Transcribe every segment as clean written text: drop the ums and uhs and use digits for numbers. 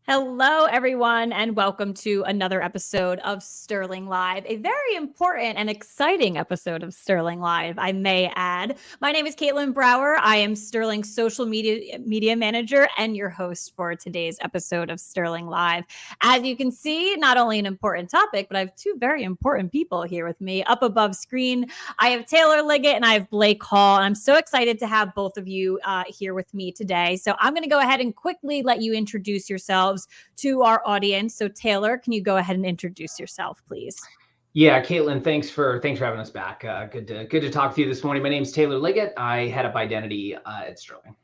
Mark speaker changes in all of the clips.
Speaker 1: Hello, everyone, and welcome to another episode of Sterling Live, a very important and exciting episode of Sterling Live, I may add. My name is Caitlin Brower. I am Sterling's social media manager and your host for today's episode of Sterling Live. As you can see, not only an important topic, but I have two very important people here with me. Up above screen, I have Taylor Liggett and I have Blake Hall. And I'm so excited to have both of you here with me today. So I'm going to go ahead and quickly let you introduce yourselves to our audience. So Taylor, can you go ahead and introduce yourself, please?
Speaker 2: Yeah, Caitlin, thanks for having us back. Good to talk to you this morning. My name's Taylor Liggett. I head up identity at Sterling.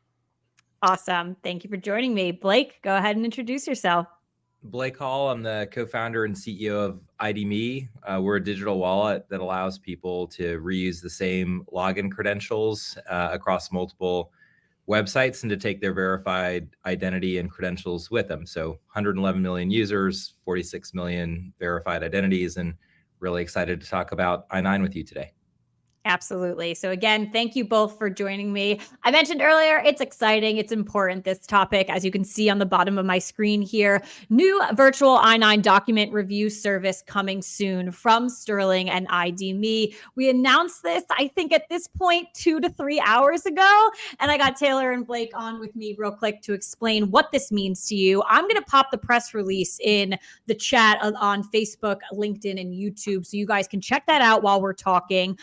Speaker 1: Awesome. Thank you for joining me. Blake, go ahead and introduce yourself.
Speaker 3: Blake Hall. I'm the co-founder and CEO of ID.me. We're a digital wallet that allows people to reuse the same login credentials across multiple websites and to take their verified identity and credentials with them. So 111 million users, 46 million verified identities, and really excited to talk about I-9 with you today.
Speaker 1: Absolutely. So again, thank you both for joining me. I mentioned earlier, it's exciting. It's important, this topic. As you can see on the bottom of my screen here, new virtual I-9 document review service coming soon from Sterling and ID.me. We announced this, I think at this point, 2 to 3 hours ago. And I got Taylor and Blake on with me real quick to explain what this means to you. I'm going to pop the press release in the chat on Facebook, LinkedIn, and YouTube. So you guys can check that out while we're talking.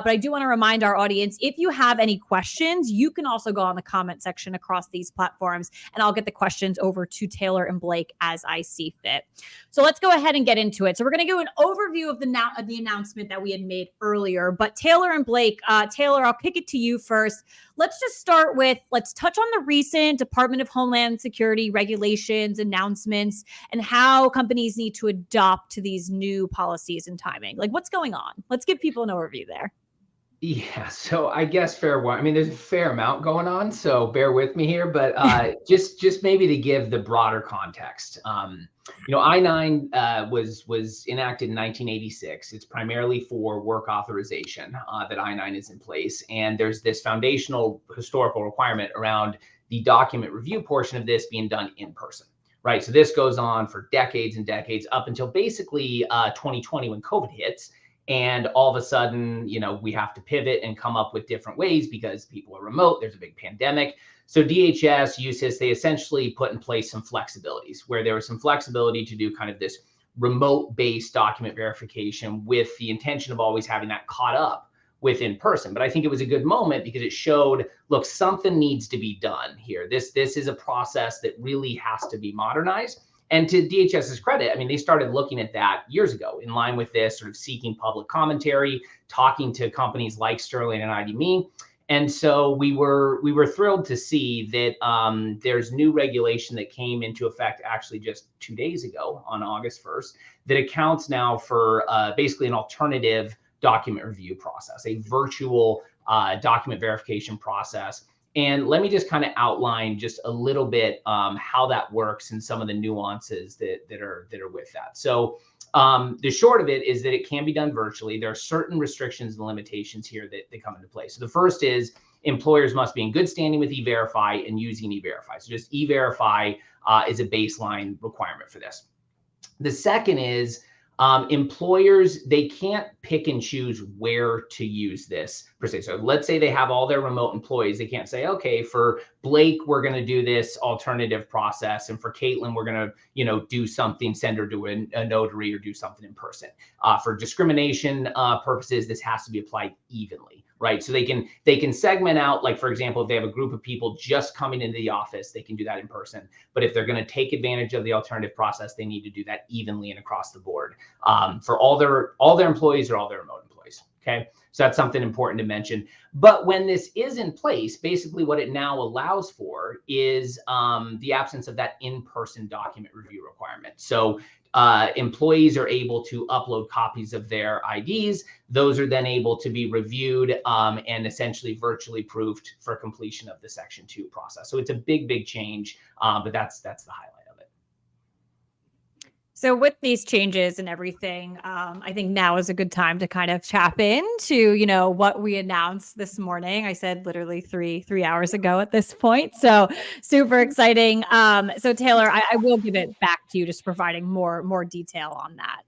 Speaker 1: But I do want to remind our audience, if you have any questions, you can also go on the comment section across these platforms, and I'll get the questions over to Taylor and Blake as I see fit. So let's go ahead and get into it. So we're going to do an overview of the announcement that we had made earlier. But Taylor and Blake, Taylor, I'll kick it to you first. Let's just start with, let's touch on the recent Department of Homeland Security regulations, announcements, and how companies need to adopt to these new policies and timing. Like, what's going on? Let's give people an overview there.
Speaker 2: Yeah, so I guess fair one. I mean, there's a fair amount going on, so bear with me here. But just maybe to give the broader context, I-9 was enacted in 1986. It's primarily for work authorization that I-9 is in place, and there's this foundational historical requirement around the document review portion of this being done in person. Right, so this goes on for decades and decades up until basically 2020 when COVID hits. And all of a sudden, we have to pivot and come up with different ways because people are remote. There's a big pandemic. So DHS, USIS, they essentially put in place some flexibilities where there was some flexibility to do kind of this remote-based document verification with the intention of always having that caught up with in person. But I think it was a good moment because it showed, look, something needs to be done here. This is a process that really has to be modernized. And to DHS's credit, I mean, they started looking at that years ago in line with this, sort of seeking public commentary, talking to companies like Sterling and ID.me. And so we were thrilled to see that there's new regulation that came into effect actually just 2 days ago on August 1st that accounts now for basically an alternative document review process, a virtual document verification process. And let me just kind of outline just a little bit how that works and some of the nuances that are with that. So the short of it is that it can be done virtually. There are certain restrictions and limitations here that come into play. So the first is employers must be in good standing with Everify and using Everify. So just Everify is a baseline requirement for this. The second is employers, they can't pick and choose where to use this per se. So let's say they have all their remote employees. They can't say, okay, for Blake, we're going to do this alternative process. And for Caitlin, we're going to, do something, send her to a notary or do something in person. For discrimination purposes, this has to be applied evenly, right? So they can segment out, like, for example, if they have a group of people just coming into the office, they can do that in person. But if they're going to take advantage of the alternative process, they need to do that evenly and across the board for all their employees or all their remote employees. Okay, so that's something important to mention. But when this is in place, basically what it now allows for is the absence of that in-person document review requirement. So employees are able to upload copies of their IDs. Those are then able to be reviewed and essentially virtually proofed for completion of the Section 2 process. So it's a big change, but that's the highlight.
Speaker 1: So with these changes and everything, I think now is a good time to kind of tap into, what we announced this morning. I said literally three hours ago at this point. So super exciting. So Taylor, I will give it back to you, just providing more detail on that.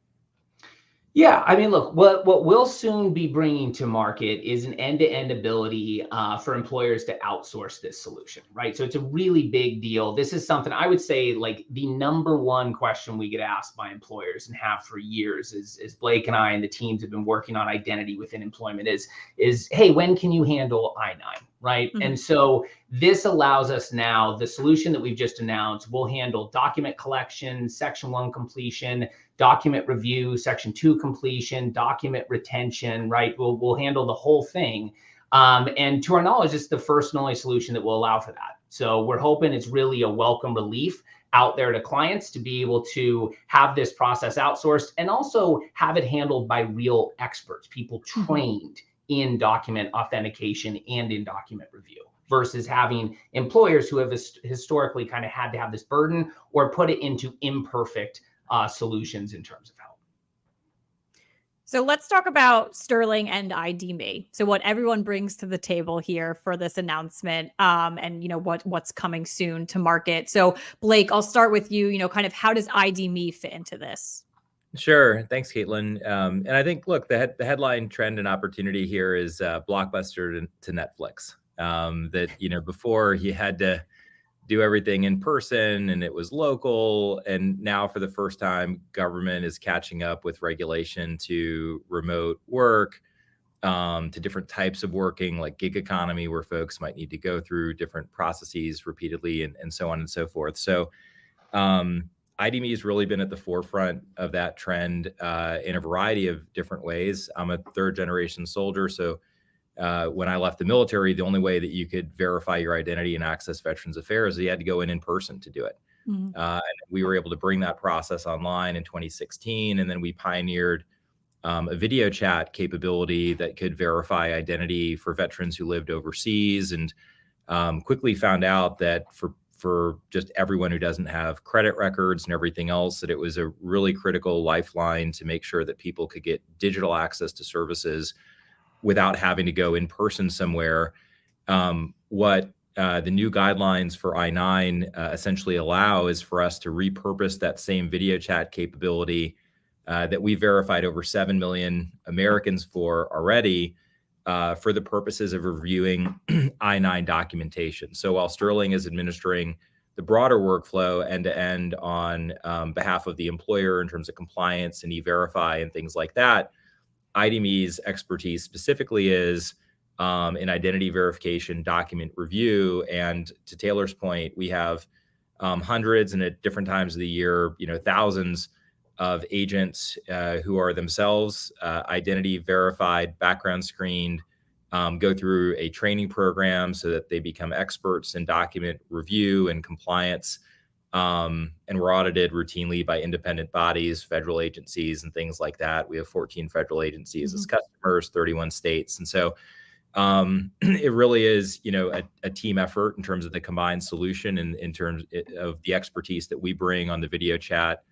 Speaker 2: Yeah, I mean, look, what we'll soon be bringing to market is an end-to-end ability for employers to outsource this solution, right? So it's a really big deal. This is something I would say, like, the number one question we get asked by employers and have for years is Blake and I and the teams have been working on identity within employment is hey, when can you handle I-9, right?
Speaker 1: Mhm.
Speaker 2: And so this allows us now, the solution that we've just announced will handle document collection, Section 1 completion, document review, Section 2 completion, document retention, right? We'll handle the whole thing. And to our knowledge, it's the first and only solution that will allow for that. So we're hoping it's really a welcome relief out there to clients to be able to have this process outsourced and also have it handled by real experts, people trained in document authentication and in document review, versus having employers who have historically kind of had to have this burden or put it into imperfect solutions in terms of help.
Speaker 1: So let's talk about Sterling and ID.me. So what everyone brings to the table here for this announcement, and what's coming soon to market. So Blake, I'll start with you. Kind of how does ID.me fit into this?
Speaker 3: Sure. Thanks, Caitlin. And I think, look, the headline trend and opportunity here is Blockbuster to Netflix. That before you had to do everything in person and it was local, and now for the first time, government is catching up with regulation to remote work, to different types of working, like gig economy, where folks might need to go through different processes repeatedly and so on and so forth. So ID.me has really been at the forefront of that trend in a variety of different ways. I'm a third generation soldier, so when I left the military, the only way that you could verify your identity and access Veterans Affairs is you had to go in person to do it. And we were able to bring that process online in 2016. And then we pioneered a video chat capability that could verify identity for veterans who lived overseas, and quickly found out that for just everyone who doesn't have credit records and everything else, that it was a really critical lifeline to make sure that people could get digital access to services without having to go in person somewhere. What the new guidelines for I-9 essentially allow is for us to repurpose that same video chat capability that we verified over 7 million Americans for already, for the purposes of reviewing I-9 documentation. So while Sterling is administering the broader workflow end to end on behalf of the employer in terms of compliance and E-Verify and things like that, ID.me's expertise specifically is in identity verification, document review. And to Taylor's point, we have hundreds, and at different times of the year, thousands of agents who are themselves identity verified, background screened, go through a training program so that they become experts in document review and compliance. And we're audited routinely by independent bodies, federal agencies, and things like that. We have 14 federal agencies as customers, 31 states. And so it really is, a team effort in terms of the combined solution and in terms of the expertise that we bring on the video chat,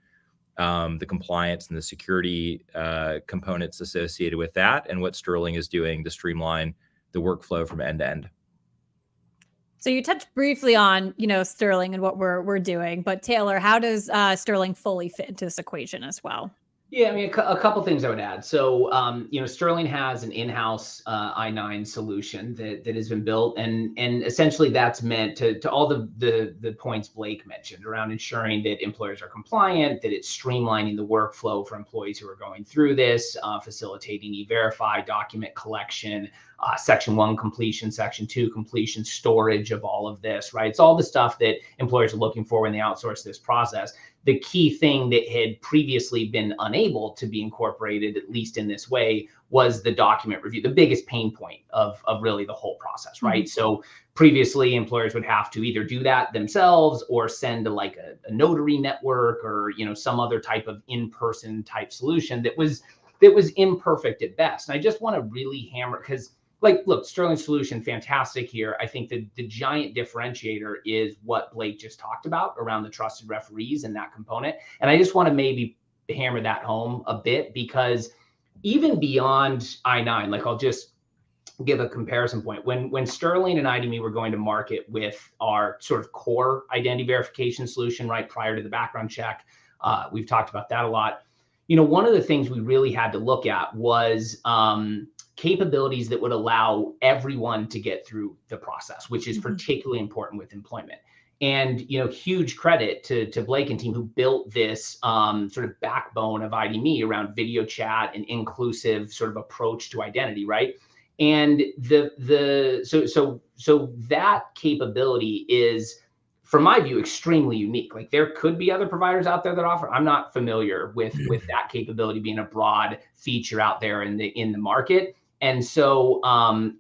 Speaker 3: the compliance and the security components associated with that, and what Sterling is doing to streamline the workflow from end to end.
Speaker 1: So you touched briefly on, Sterling and what we're doing, but Taylor, how does Sterling fully fit into this equation as well?
Speaker 2: Yeah, I mean, a couple things I would add. So, Sterling has an in-house I-9 solution that has been built, and essentially that's meant to all the points Blake mentioned around ensuring that employers are compliant, that it's streamlining the workflow for employees who are going through this, facilitating E-Verify, document collection, Section 1 completion, Section 2 completion, storage of all of this, right? It's all the stuff that employers are looking for when they outsource this process. The key thing that had previously been unable to be incorporated, at least in this way, was the document review, the biggest pain point of really the whole process, right? So previously, employers would have to either do that themselves or send to like a notary network or some other type of in-person type solution that was imperfect at best. And I just want to really hammer, because like, look, Sterling solution, fantastic here. I think that the giant differentiator is what Blake just talked about around the trusted referees and that component. And I just want to maybe hammer that home a bit, because even beyond I-9, like, I'll just give a comparison point. When Sterling and IDME were going to market with our sort of core identity verification solution, right, prior to the background check, we've talked about that a lot. You know, one of the things we really had to look at was capabilities that would allow everyone to get through the process, which is particularly important with employment. And, you know, huge credit to Blake and team who built this sort of backbone of IDME around video chat and inclusive sort of approach to identity, right? And so that capability is, from my view, extremely unique. Like, there could be other providers out there that offer. I'm not familiar with that capability being a broad feature out there in the market. And so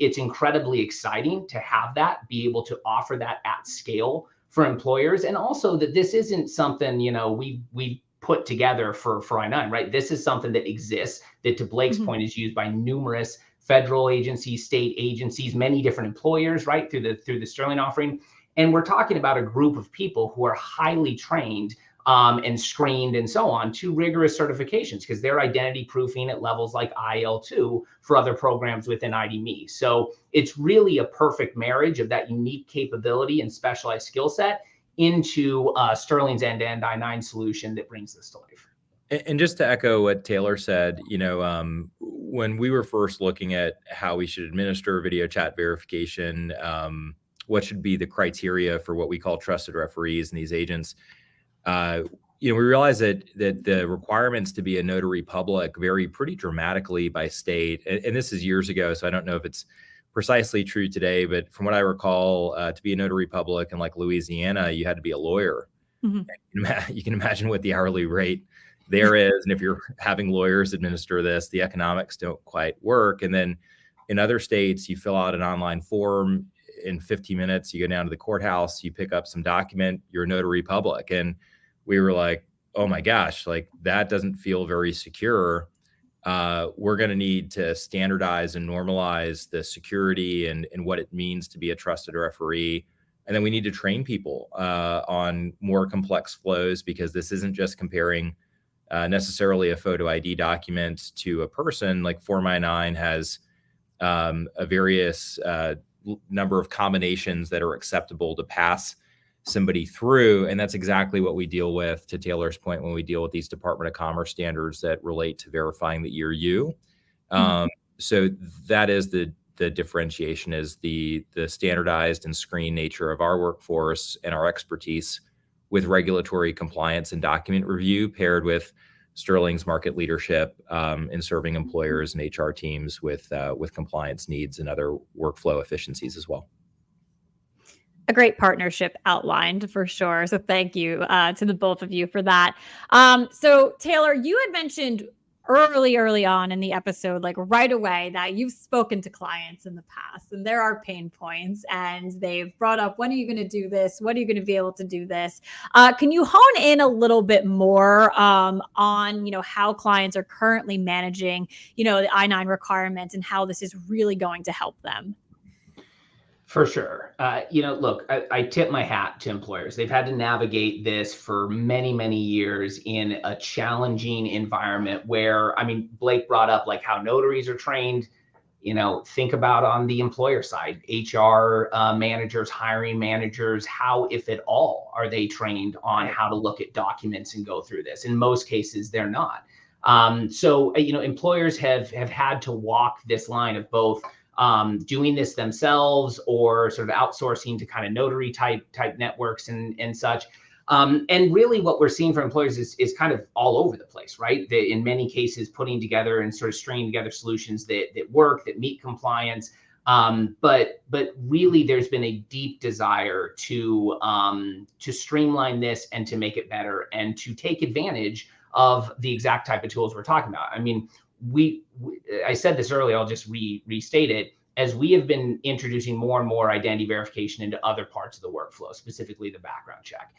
Speaker 2: it's incredibly exciting to have that, be able to offer that at scale for employers. And also that this isn't something, you know, we put together for I-9, right? This is something that exists, that, to Blake's point, is used by numerous federal agencies, state agencies, many different employers, right, through the Sterling offering. And we're talking about a group of people who are highly trained and screened and so on to rigorous certifications, because they're identity proofing at levels like IL2 for other programs within IDME. So it's really a perfect marriage of that unique capability and specialized skill set into Sterling's end-to-end I-9 solution that brings this to life.
Speaker 3: And just to echo what Taylor said, you know, when we were first looking at how we should administer video chat verification, what should be the criteria for what we call trusted referees and these agents, you know, we realized that the requirements to be a notary public vary pretty dramatically by state. And this is years ago, so I don't know if it's precisely true today, but from what I recall, to be a notary public in like Louisiana, you had to be a lawyer. You can imagine what the hourly rate there is. And if you're having lawyers administer this, the economics don't quite work. And then in other states, you fill out an online form. In 15 minutes, you go down to the courthouse, you pick up some document, you're a notary public. And we were like, oh my gosh, like, that doesn't feel very secure. We're going to need to standardize and normalize the security and what it means to be a trusted referee. And then we need to train people on more complex flows, because this isn't just comparing necessarily a photo ID document to a person. Like, Form I-9 has a various number of combinations that are acceptable to pass somebody through. And that's exactly what we deal with, to Taylor's point, when we deal with these Department of Commerce standards that relate to verifying that you're you. So that is the differentiation, is the standardized and screened nature of our workforce and our expertise with regulatory compliance and document review, paired with Sterling's market leadership in serving employers and HR teams with compliance needs and other workflow efficiencies as well.
Speaker 1: A great partnership outlined for sure. So thank you to the both of you for that. So Taylor, you had mentioned early on in the episode, like right away, that you've spoken to clients in the past and there are pain points, and they've brought up, when are you going to do this? When are you going to be able to do this? Can you hone in a little bit more on, you know, how clients are currently managing, you know, the I-9 requirements and how this is really going to help them?
Speaker 2: For sure. You know, look, I tip my hat to employers. They've had to navigate this for many, many years in a challenging environment where, I mean, Blake brought up like how notaries are trained. You know, think about on the employer side, HR managers, hiring managers, how, if at all, are they trained on how to look at documents and go through this? In most cases, they're not. So, you know, employers have had to walk this line of both doing this themselves or sort of outsourcing to kind of notary type networks and such. And really what we're seeing from employers is kind of all over the place, right? In many cases, putting together and sort of stringing together solutions that work, that meet compliance. But really there's been a deep desire to streamline this and to make it better and to take advantage of the exact type of tools we're talking about. I mean, I said this earlier, I'll just restate it. as we have been introducing more and more identity verification into other parts of the workflow, specifically the background check.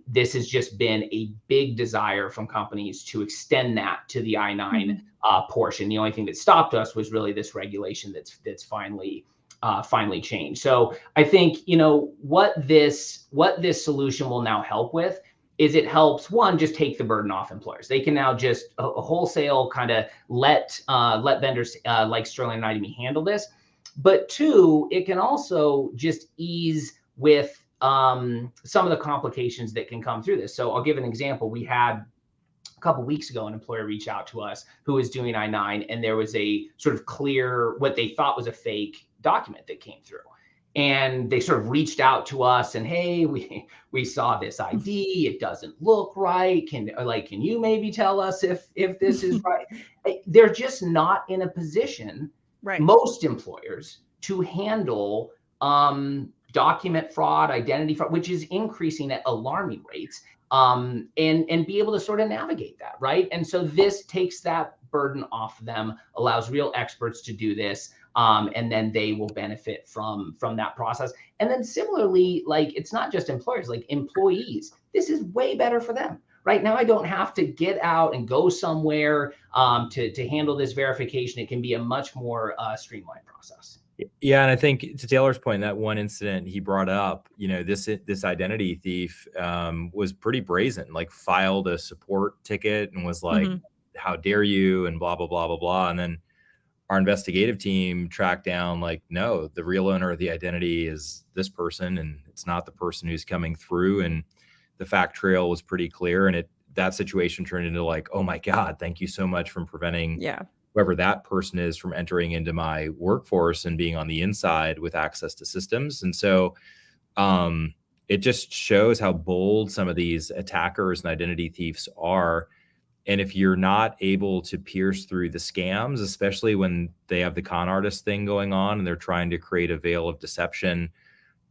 Speaker 2: This has just been a big desire from companies to extend that to the I-9 portion. The only thing that stopped us was really this regulation that's finally changed. So I think, what this solution will now help with is it helps, one, just take the burden off employers. They can now just wholesale kind of let vendors like Sterling and IDMe handle this. But two, it can also just ease with some of the complications that can come through this. So I'll give an example. We had a couple of weeks ago an employer reach out to us who was doing I-9, and there was a sort of clear, what they thought was a fake document that came through. And they sort of reached out to us and, hey, we saw this ID. It doesn't look right. Can you maybe tell us if this is right? They're just not in a position, right, most employers, to handle document fraud, identity fraud, which is increasing at alarming rates, and be able to sort of navigate that, right? And so this takes that burden off them, allows real experts to do this. And then they will benefit from that process. And then similarly, like, it's not just employers, like employees, this is way better for them. Right now, I don't have to get out and go somewhere to handle this verification. It can be a much more streamlined process.
Speaker 3: Yeah, and I think to Taylor's point, that one incident he brought up, this identity thief was pretty brazen, like filed a support ticket and was like, how dare you, and blah, blah, blah, blah, blah. And then our investigative team tracked down, like, no, the real owner of the identity is this person, and it's not the person who's coming through. And the fact trail was pretty clear. And that situation turned into like, oh my God, thank you so much for preventing whoever that person is from entering into my workforce and being on the inside with access to systems. And so it just shows how bold some of these attackers and identity thieves are. And if you're not able to pierce through the scams, especially when they have the con artist thing going on and they're trying to create a veil of deception,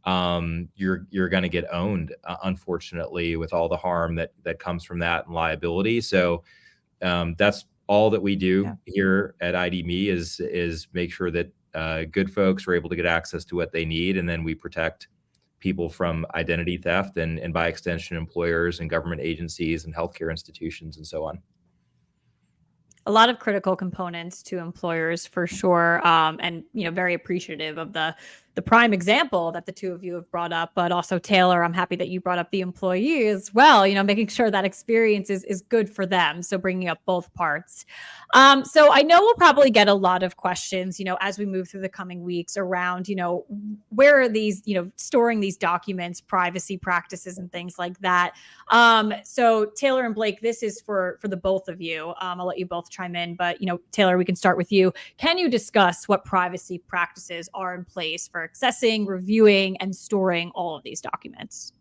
Speaker 3: you're going to get owned, unfortunately, with all the harm that comes from that and liability. So that's all that we do here at IDMe is make sure that good folks are able to get access to what they need, and then we protect people from identity theft and by extension, employers and government agencies and healthcare institutions and so on.
Speaker 1: A lot of critical components to employers for sure. And, very appreciative of the prime example that the two of you have brought up, but also Taylor, I'm happy that you brought up the employee as well, making sure that experience is good for them. So bringing up both parts. So I know we'll probably get a lot of questions, as we move through the coming weeks around, where are these, storing these documents, privacy practices and things like that. So Taylor and Blake, this is for the both of you. I'll let you both chime in, but, Taylor, we can start with you. Can you discuss what privacy practices are in place for accessing, reviewing, and storing all of these documents?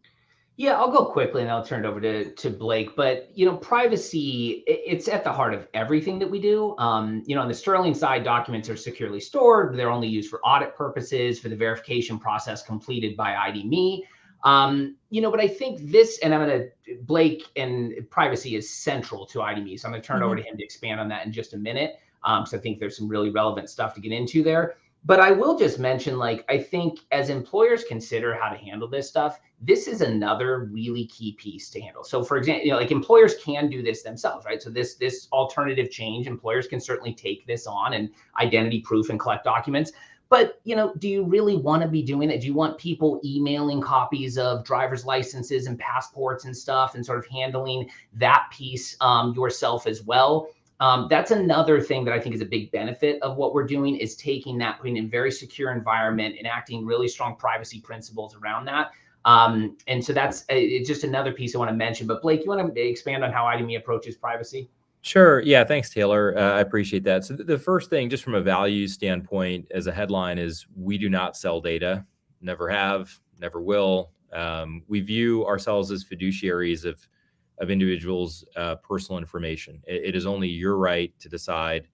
Speaker 2: Yeah, I'll go quickly and I'll turn it over to Blake. But, privacy, it's at the heart of everything that we do. On the Sterling side, documents are securely stored. They're only used for audit purposes, for the verification process completed by IDMe. But I think this, and Blake, and privacy is central to IDMe. So I'm going to turn it over to him to expand on that in just a minute. So I think there's some really relevant stuff to get into there. But I will just mention, I think as employers consider how to handle this stuff, this is another really key piece to handle. So for example, employers can do this themselves, right? So this alternative change, employers can certainly take this on and identity proof and collect documents. But, do you really want to be doing it? Do you want people emailing copies of driver's licenses and passports and stuff and sort of handling that piece yourself as well? That's another thing that I think is a big benefit of what we're doing, is taking that, putting in a very secure environment, enacting really strong privacy principles around that. And so that's it's just another piece I want to mention. But Blake, you want to expand on how IDMe approaches privacy?
Speaker 3: Sure. Yeah. Thanks, Taylor. I appreciate that. So the first thing, just from a values standpoint, as a headline, is we do not sell data, never have, never will. We view ourselves as fiduciaries of individuals' personal information. It is only your right to decide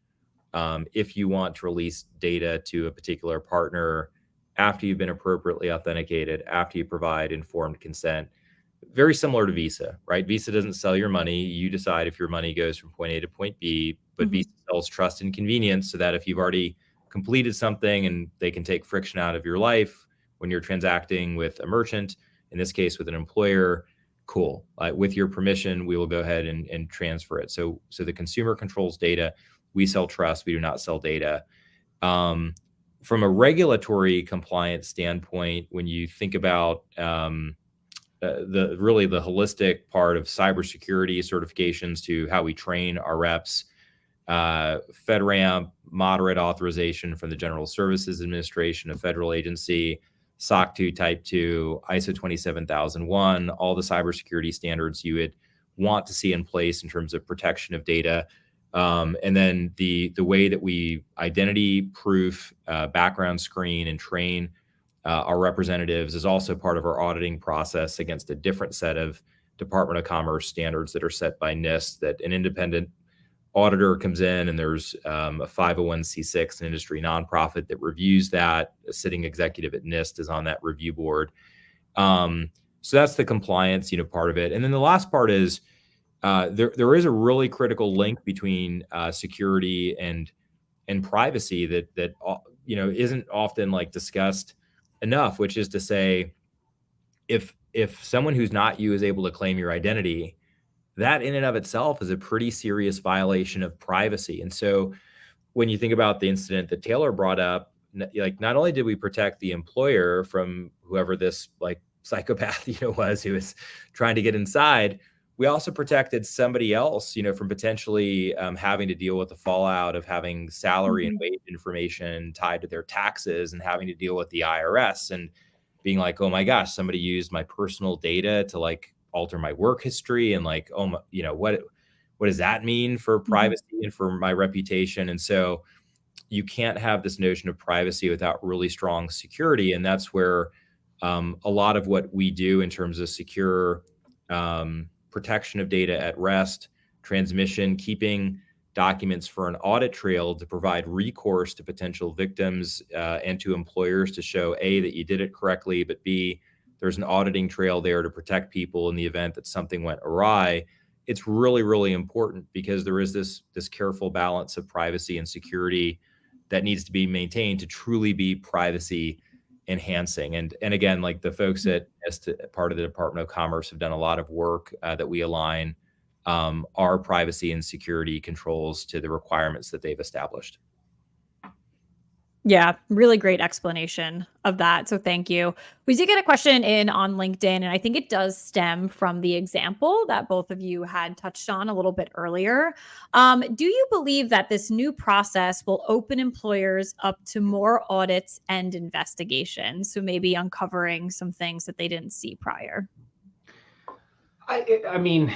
Speaker 3: if you want to release data to a particular partner after you've been appropriately authenticated, after you provide informed consent. Very similar to Visa, right? Visa doesn't sell your money. You decide if your money goes from point A to point B, but Visa sells trust and convenience, so that if you've already completed something and they can take friction out of your life when you're transacting with a merchant, in this case with an employer, cool. With your permission, we will go ahead and transfer it. So the consumer controls data. We sell trust. We do not sell data. From a regulatory compliance standpoint, when you think about the holistic part of cybersecurity certifications to how we train our reps, FedRAMP, moderate authorization from the General Services Administration, a federal agency, SOC 2 Type 2, ISO 27001, all the cybersecurity standards you would want to see in place in terms of protection of data. And then the way that we identity proof, background screen, and train our representatives is also part of our auditing process against a different set of Department of Commerce standards that are set by NIST, that an independent auditor comes in, and there's a 501c6, an industry nonprofit that reviews that. A sitting executive at NIST is on that review board. So that's the compliance, part of it. And then the last part is there is a really critical link between security and privacy that isn't often discussed enough, which is to say, if someone who's not you is able to claim your identity, that in and of itself is a pretty serious violation of privacy. And so when you think about the incident that Taylor brought up, not only did we protect the employer from whoever this psychopath was who was trying to get inside, we also protected somebody else from potentially having to deal with the fallout of having salary and wage information tied to their taxes, and having to deal with the IRS and being like, oh my gosh, somebody used my personal data to alter my work history, and what does that mean for privacy and for my reputation? And so you can't have this notion of privacy without really strong security. And that's where a lot of what we do in terms of secure protection of data at rest, transmission, keeping documents for an audit trail to provide recourse to potential victims and to employers to show A, that you did it correctly, but B, there's an auditing trail there to protect people in the event that something went awry. It's really, really important, because there is this careful balance of privacy and security that needs to be maintained to truly be privacy enhancing. And again, the folks at part of the Department of Commerce have done a lot of work that we align our privacy and security controls to the requirements that they've established.
Speaker 1: Yeah, really great explanation of that. So thank you. We did get a question in on LinkedIn, and I think it does stem from the example that both of you had touched on a little bit earlier. Do you believe that this new process will open employers up to more audits and investigations? So maybe uncovering some things that they didn't see prior.
Speaker 2: I mean,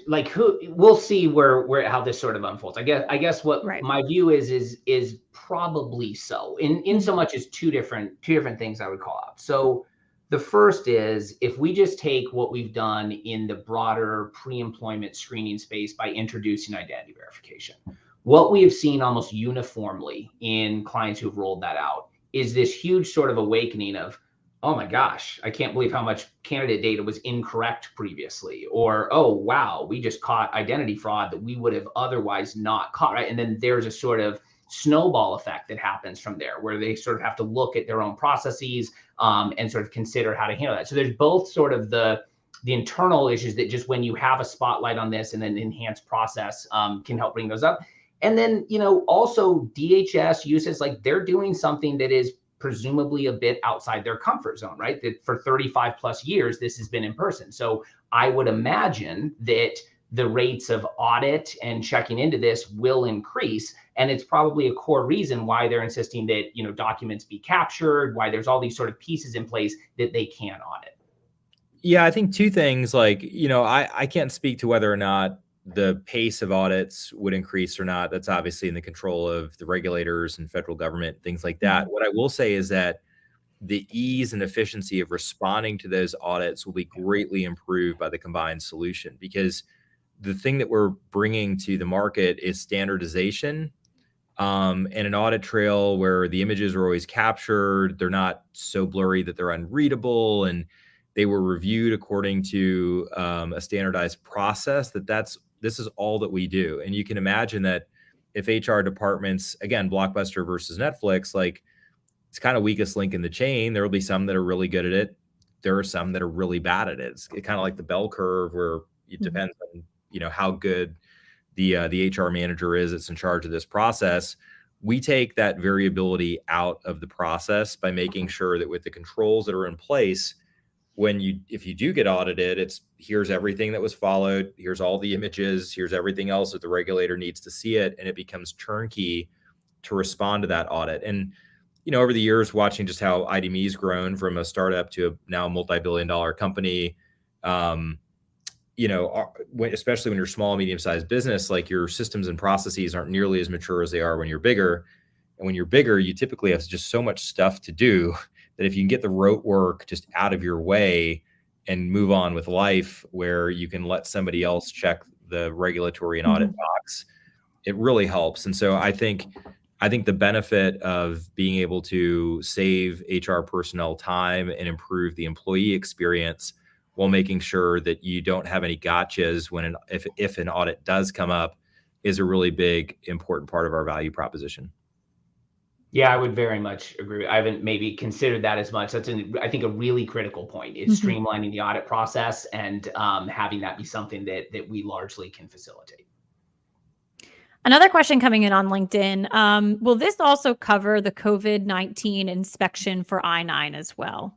Speaker 2: we'll see where how this sort of unfolds. I guess what my view is probably so, in so much as two different things I would call out. So the first is, if we just take what we've done in the broader pre-employment screening space by introducing identity verification, what we have seen almost uniformly in clients who've rolled that out is this huge sort of awakening of, oh my gosh, I can't believe how much candidate data was incorrect previously. Or, oh, wow, we just caught identity fraud that we would have otherwise not caught, right? And then there's a sort of snowball effect that happens from there, where they sort of have to look at their own processes and sort of consider how to handle that. So there's both sort of the internal issues that just when you have a spotlight on this and an enhanced process can help bring those up. And then, also DHS uses, they're doing something that is presumably a bit outside their comfort zone, right? That for 35 plus years, this has been in person. So I would imagine that the rates of audit and checking into this will increase. And it's probably a core reason why they're insisting that, documents be captured, why there's all these sort of pieces in place that they can audit.
Speaker 3: Yeah, I think two things, I can't speak to whether or not the pace of audits would increase or not. That's obviously in the control of the regulators and federal government, things like that. What I will say is that the ease and efficiency of responding to those audits will be greatly improved by the combined solution, because the thing that we're bringing to the market is standardization and an audit trail where the images are always captured. They're not so blurry that they're unreadable, and they were reviewed according to a standardized process. This is all that we do. And you can imagine that if HR departments, again, Blockbuster versus Netflix, like it's kind of weakest link in the chain. There will be some that are really good at it. There are some that are really bad at it. It's kind of like the bell curve where it depends on, how good the HR manager is that's in charge of this process. We take that variability out of the process by making sure that with the controls that are in place, if you do get audited, it's here's everything that was followed, here's all the images, here's everything else that the regulator needs to see it, and it becomes turnkey to respond to that audit. And over the years, watching just how IDME's grown from a startup to now a multi-billion-dollar company, especially when you're small and medium-sized business, like your systems and processes aren't nearly as mature as they are when you're bigger. And when you're bigger, you typically have just so much stuff to do that if you can get the rote work just out of your way and move on with life, where you can let somebody else check the regulatory and audit box, it really helps. And so I think the benefit of being able to save HR personnel time and improve the employee experience while making sure that you don't have any gotchas if an audit does come up is a really big, important part of our value proposition.
Speaker 2: Yeah, I would very much agree. I haven't maybe considered that as much. That's, I think, a really critical point is streamlining the audit process and having that be something that we largely can facilitate.
Speaker 1: Another question coming in on LinkedIn. Will this also cover the COVID-19 inspection for I-9 as well?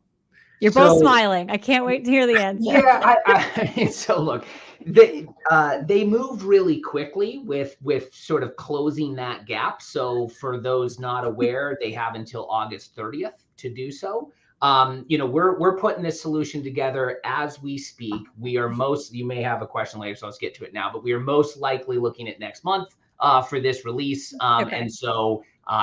Speaker 1: You're both smiling. I can't wait to hear the answer.
Speaker 2: Yeah, so look, they moved really quickly with sort of closing that gap. So for those not aware, they have until August 30th to do so. We're putting this solution together as we speak. You may have a question later, so let's get to it now, but we are most likely looking at next month for this release. And so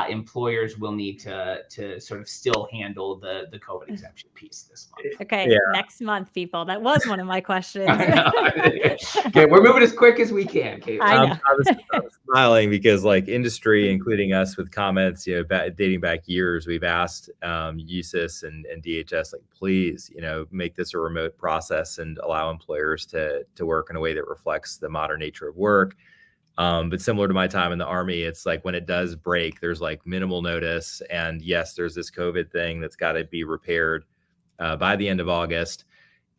Speaker 2: employers will need to sort of still handle the COVID exemption piece this month.
Speaker 1: Okay, yeah. Next month, people. That was one of my questions.
Speaker 2: Okay, we're moving as quick as we can, Kate.
Speaker 3: I'm smiling because like industry, including us with comments, dating back years, we've asked USIS and DHS, like, please, make this a remote process and allow employers to work in a way that reflects the modern nature of work. But similar to my time in the Army, it's like when it does break, there's like minimal notice. And yes, there's this COVID thing that's got to be repaired by the end of August.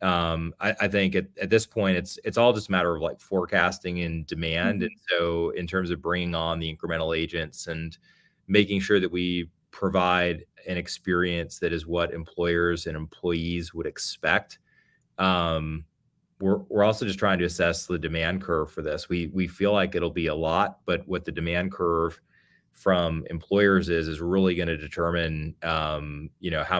Speaker 3: I think at this point, it's all just a matter of like forecasting and demand. And so in terms of bringing on the incremental agents and making sure that we provide an experience that is what employers and employees would expect, we're also just trying to assess the demand curve for this. We feel like it'll be a lot, but what the demand curve from employers is really going to determine, how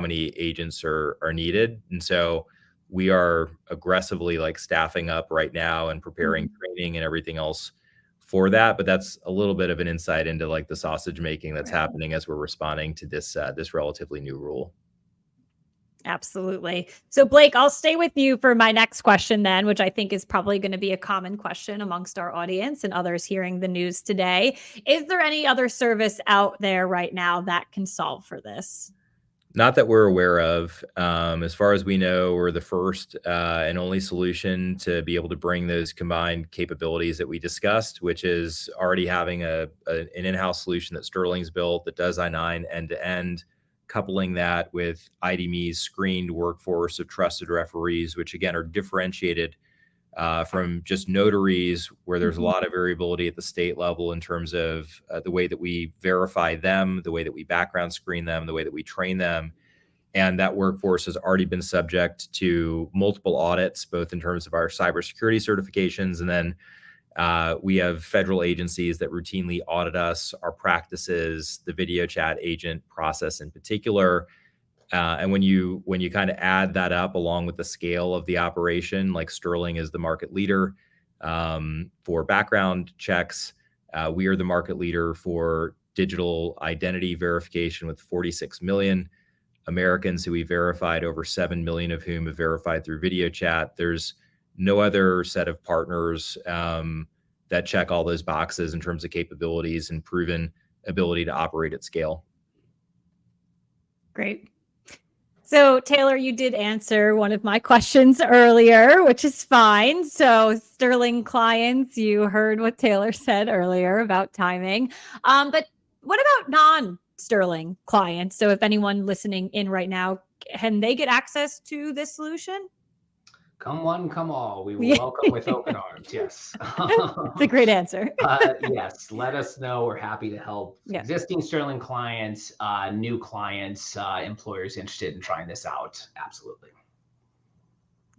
Speaker 3: many agents are needed. And so we are aggressively like staffing up right now and preparing training and everything else for that. But that's a little bit of an insight into like the sausage making that's happening as we're responding to this relatively new rule.
Speaker 1: Absolutely. So Blake, I'll stay with you for my next question then, which I think is probably going to be a common question amongst our audience and others hearing the news today. Is there any other service out there right now that can solve for this?
Speaker 3: Not that we're aware of. As far as we know, we're the first and only solution to be able to bring those combined capabilities that we discussed, which is already having an in-house solution that Sterling's built that does I-9 end-to-end, coupling that with IDME's screened workforce of trusted referees, which again are differentiated from just notaries, where there's a lot of variability at the state level in terms of the way that we verify them, the way that we background screen them, the way that we train them. And that workforce has already been subject to multiple audits, both in terms of our cybersecurity certifications, and then we have federal agencies that routinely audit us, our practices, the video chat agent process in particular. And when you kind of add that up along with the scale of the operation, like Sterling is the market leader for background checks. We are the market leader for digital identity verification with 46 million Americans who we verified, over 7 million of whom have verified through video chat. There's no other set of partners that check all those boxes in terms of capabilities and proven ability to operate at scale.
Speaker 1: Great. So Taylor, you did answer one of my questions earlier, which is fine. So Sterling clients, you heard what Taylor said earlier about timing. But what about non-Sterling clients? So if anyone listening in right now, can they get access to this solution?
Speaker 2: Come one, come all. We will
Speaker 1: Yeah.
Speaker 2: welcome with open arms. Yes.
Speaker 1: It's a great answer.
Speaker 2: Yes. Let us know. We're happy to help
Speaker 1: Yeah.
Speaker 2: existing Sterling clients, new clients, employers interested in trying this out. Absolutely.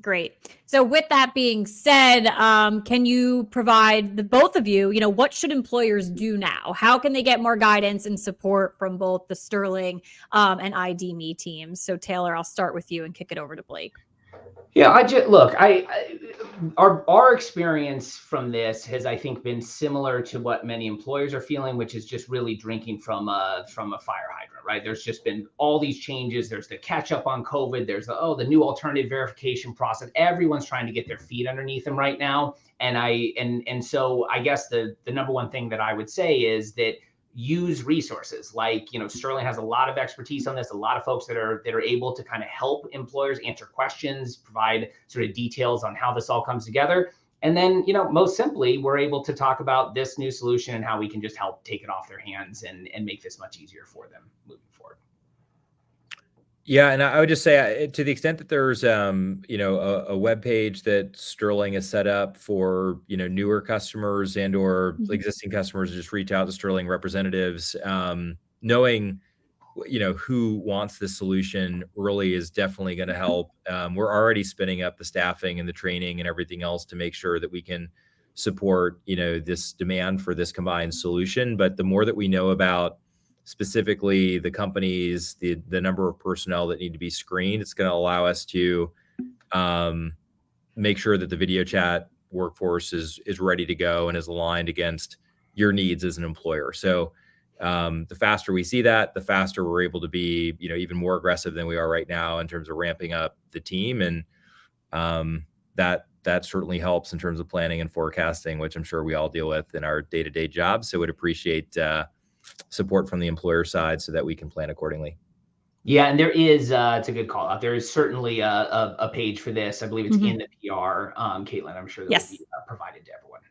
Speaker 1: Great. So with that being said, can you provide the both of you, what should employers do now? How can they get more guidance and support from both the Sterling and ID.me teams? So Taylor, I'll start with you and kick it over to Blake.
Speaker 2: Yeah, our experience from this has, I think, been similar to what many employers are feeling, which is just really drinking from a fire hydrant, right? There's just been all these changes. There's the catch up on COVID. There's the new alternative verification process. Everyone's trying to get their feet underneath them right now. And so I guess the number one thing that I would say is that use resources like, Sterling has a lot of expertise on this, a lot of folks that are able to kind of help employers answer questions, provide sort of details on how this all comes together. And then, most simply, we're able to talk about this new solution and how we can just help take it off their hands and make this much easier for them moving forward.
Speaker 3: Yeah, and I would just say, to the extent that there's, a web page that Sterling has set up for, newer customers and or existing customers, just reach out to Sterling representatives. Knowing, who wants this solution early is definitely going to help. We're already spinning up the staffing and the training and everything else to make sure that we can support, this demand for this combined solution. But the more that we know about specifically the companies, the number of personnel that need to be screened, it's going to allow us to make sure that the video chat workforce is ready to go and is aligned against your needs as an employer. So the faster we see that, the faster we're able to be, even more aggressive than we are right now in terms of ramping up the team. And that certainly helps in terms of planning and forecasting, which I'm sure we all deal with in our day-to-day jobs. So would appreciate support from the employer side so that we can plan accordingly.
Speaker 2: Yeah, and there is, it's a good call out. There is certainly a page for this. I believe it's in the PR. Caitlin, I'm sure that will be provided to everyone.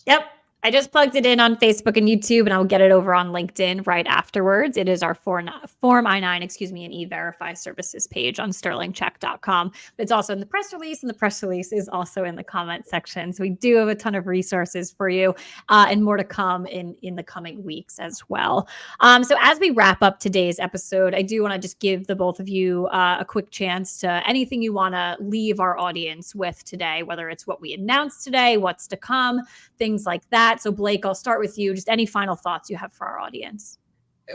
Speaker 1: Yep. I just plugged it in on Facebook and YouTube, and I'll get it over on LinkedIn right afterwards. It is our Form I-9, and E-Verify services page on sterlingcheck.com. It's also in the press release, and the press release is also in the comment section. So we do have a ton of resources for you and more to come in the coming weeks as well. So as we wrap up today's episode, I do want to just give the both of you a quick chance to anything you want to leave our audience with today, whether it's what we announced today, what's to come, things like that. So Blake, I'll start with you. Just any final thoughts you have for our audience.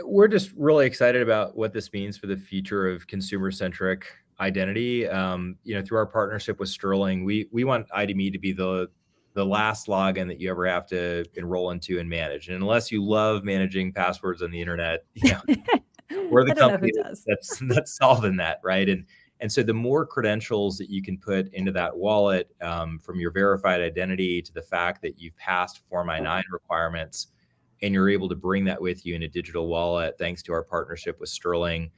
Speaker 3: We're just really excited about what this means for the future of consumer-centric identity. Through our partnership with Sterling, we want ID.me to be the last login that you ever have to enroll into and manage. And unless you love managing passwords on the internet, we're the company that's solving that, right? And so the more credentials that you can put into that wallet, from your verified identity to the fact that you've passed Form I-9 requirements, and you're able to bring that with you in a digital wallet, thanks to our partnership with Sterling,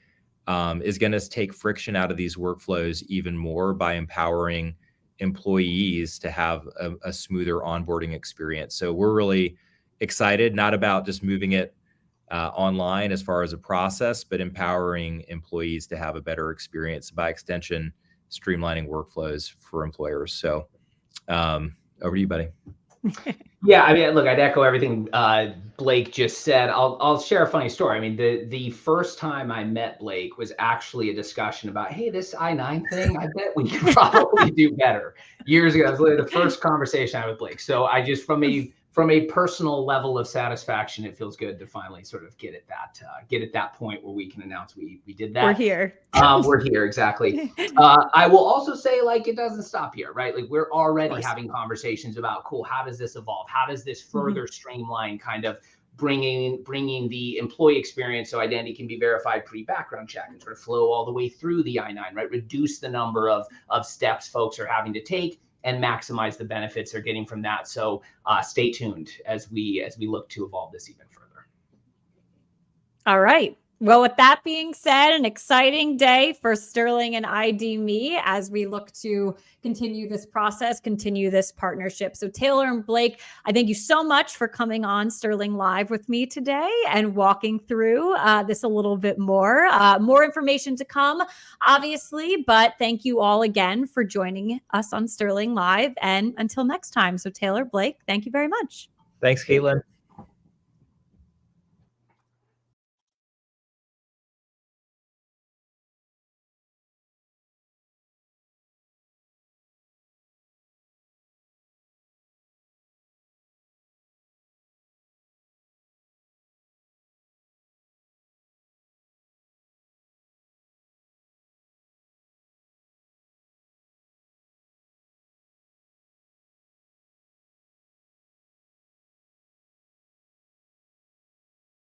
Speaker 3: is going to take friction out of these workflows even more by empowering employees to have a smoother onboarding experience. So we're really excited, not about just moving it online as far as a process, but empowering employees to have a better experience, by extension, streamlining workflows for employers. So over to you, buddy.
Speaker 2: Yeah, I mean, look, I'd echo everything Blake just said. I'll share a funny story. I mean, the first time I met Blake was actually a discussion about, hey, this I-9 thing, I bet we could probably do better. Years ago, it was literally the first conversation I had with Blake. So I just, from a personal level of satisfaction, it feels good to finally sort of get at that point where we can announce we did that.
Speaker 1: We're here.
Speaker 2: We're here, exactly. I will also say, it doesn't stop here, right? We're already having conversations about, cool, how does this evolve? How does this further streamline kind of bringing the employee experience so identity can be verified pre-background check and sort of flow all the way through the I-9, right? Reduce the number of steps folks are having to take and maximize the benefits they're getting from that. So stay tuned as we look to evolve this even further.
Speaker 1: All right. Well, with that being said, an exciting day for Sterling and ID.me as we look to continue this process, continue this partnership. So Taylor and Blake, I thank you so much for coming on Sterling Live with me today and walking through this a little bit more. More information to come, obviously, but thank you all again for joining us on Sterling Live. And until next time. So Taylor, Blake, thank you very much.
Speaker 3: Thanks, Caitlin.